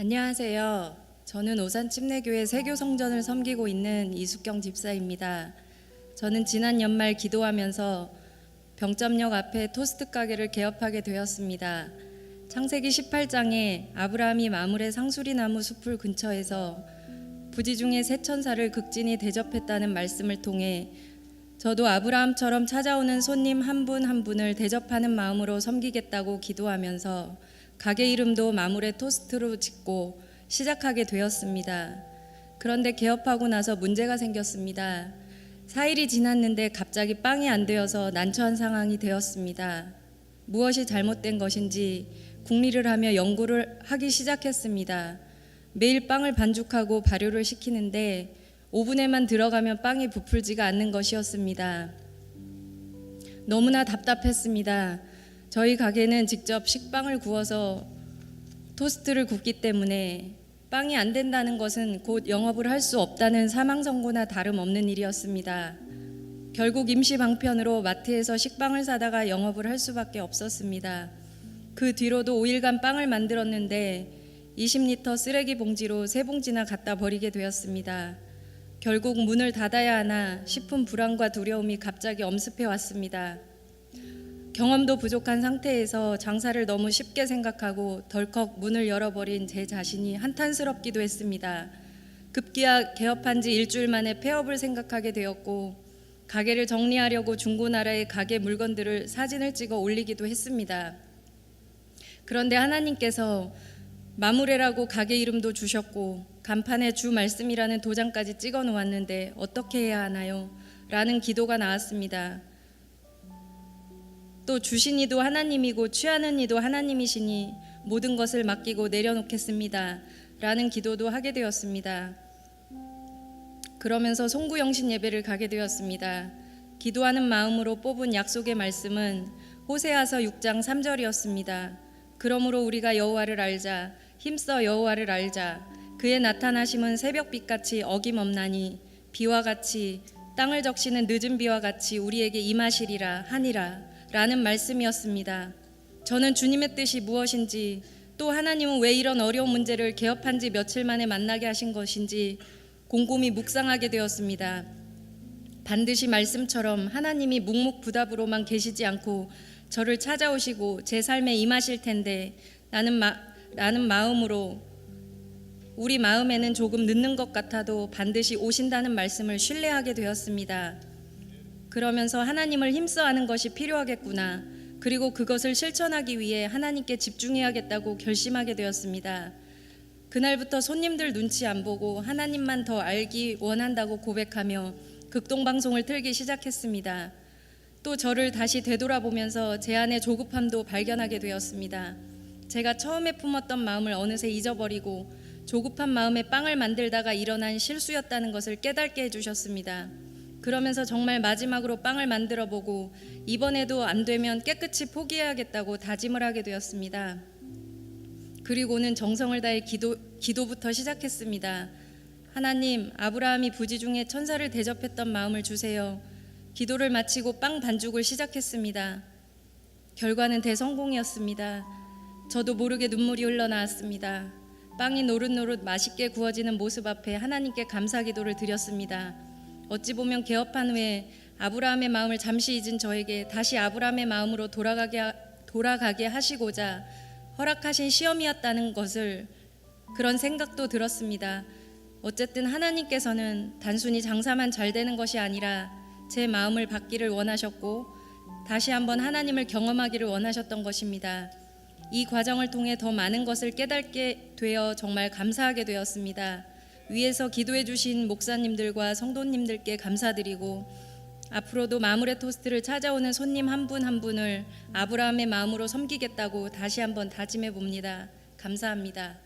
안녕하세요. 저는 오산침례교회 세교성전을 섬기고 있는 이숙경 집사입니다. 저는 지난 연말 기도하면서 병점역 앞에 토스트 가게를 개업하게 되었습니다. 창세기 18장에 아브라함이 마므레 상수리나무 숲을 근처에서 부지 중에 세 천사를 극진히 대접했다는 말씀을 통해 저도 아브라함처럼 찾아오는 손님 한 분 한 분을 대접하는 마음으로 섬기겠다고 기도하면서 가게 이름도 마므레 토스트로 짓고 시작하게 되었습니다. 그런데 개업하고 나서 문제가 생겼습니다. 4일이 지났는데 갑자기 빵이 안 되어서 난처한 상황이 되었습니다. 무엇이 잘못된 것인지 궁리를 하며 연구를 하기 시작했습니다. 매일 빵을 반죽하고 발효를 시키는데 오븐에만 들어가면 빵이 부풀지가 않는 것이었습니다. 너무나 답답했습니다. 저희 가게는 직접 식빵을 구워서 토스트를 굽기 때문에 빵이 안 된다는 것은 곧 영업을 할 수 없다는 사망 선고나 다름없는 일이었습니다. 결국 임시 방편으로 마트에서 식빵을 사다가 영업을 할 수밖에 없었습니다. 그 뒤로도 5일간 빵을 만들었는데 20리터 쓰레기 봉지로 3봉지나 갖다 버리게 되었습니다. 결국 문을 닫아야 하나 싶은 불안과 두려움이 갑자기 엄습해 왔습니다. 경험도 부족한 상태에서 장사를 너무 쉽게 생각하고 덜컥 문을 열어버린 제 자신이 한탄스럽기도 했습니다. 급기야 개업한 지 일주일 만에 폐업을 생각하게 되었고 가게를 정리하려고 중고나라의 가게 물건들을 사진을 찍어 올리기도 했습니다. 그런데 하나님께서 마므레라고 가게 이름도 주셨고 간판에 주 말씀이라는 도장까지 찍어 놓았는데 어떻게 해야 하나요? 라는 기도가 나왔습니다. 또 주신 이도 하나님이고 취하는 이도 하나님이시니 모든 것을 맡기고 내려놓겠습니다. 라는 기도도 하게 되었습니다. 그러면서 송구영신 예배를 가게 되었습니다. 기도하는 마음으로 뽑은 약속의 말씀은 호세아서 6장 3절이었습니다. 그러므로 우리가 여호와를 알자, 힘써 여호와를 알자. 그의 나타나심은 새벽빛같이 어김없나니 비와 같이 땅을 적시는 늦은 비와 같이 우리에게 임하시리라 하니라 라는 말씀이었습니다. 저는 주님의 뜻이 무엇인지 또 하나님은 왜 이런 어려운 문제를 개업한 지 며칠 만에 만나게 하신 것인지 곰곰이 묵상하게 되었습니다. 반드시 말씀처럼 하나님이 묵묵부답으로만 계시지 않고 저를 찾아오시고 제 삶에 임하실 텐데 라는 마음으로 우리 마음에는 조금 늦는 것 같아도 반드시 오신다는 말씀을 신뢰하게 되었습니다. 그러면서 하나님을 힘써 하는 것이 필요하겠구나. 그리고 그것을 실천하기 위해 하나님께 집중해야겠다고 결심하게 되었습니다. 그날부터 손님들 눈치 안 보고 하나님만 더 알기 원한다고 고백하며 극동방송을 틀기 시작했습니다. 또 저를 다시 되돌아보면서 제 안의 조급함도 발견하게 되었습니다. 제가 처음에 품었던 마음을 어느새 잊어버리고 조급한 마음에 빵을 만들다가 일어난 실수였다는 것을 깨닫게 해주셨습니다. 그러면서 정말 마지막으로 빵을 만들어 보고 이번에도 안 되면 깨끗이 포기해야겠다고 다짐을 하게 되었습니다. 그리고는 정성을 다해 기도부터 시작했습니다. 하나님, 아브라함이 부지 중에 천사를 대접했던 마음을 주세요. 기도를 마치고 빵 반죽을 시작했습니다. 결과는 대성공이었습니다. 저도 모르게 눈물이 흘러나왔습니다. 빵이 노릇노릇 맛있게 구워지는 모습 앞에 하나님께 감사 기도를 드렸습니다. 어찌 보면 개업한 후에 아브라함의 마음을 잠시 잊은 저에게 다시 아브라함의 마음으로 돌아가게 하시고자 허락하신 시험이었다는 것을 그런 생각도 들었습니다. 어쨌든 하나님께서는 단순히 장사만 잘 되는 것이 아니라 제 마음을 받기를 원하셨고 다시 한번 하나님을 경험하기를 원하셨던 것입니다. 이 과정을 통해 더 많은 것을 깨닫게 되어 정말 감사하게 되었습니다. 위에서 기도해 주신 목사님들과 성도님들께 감사드리고 앞으로도 마므레 토스트를 찾아오는 손님 한 분 한 분을 아브라함의 마음으로 섬기겠다고 다시 한번 다짐해 봅니다. 감사합니다.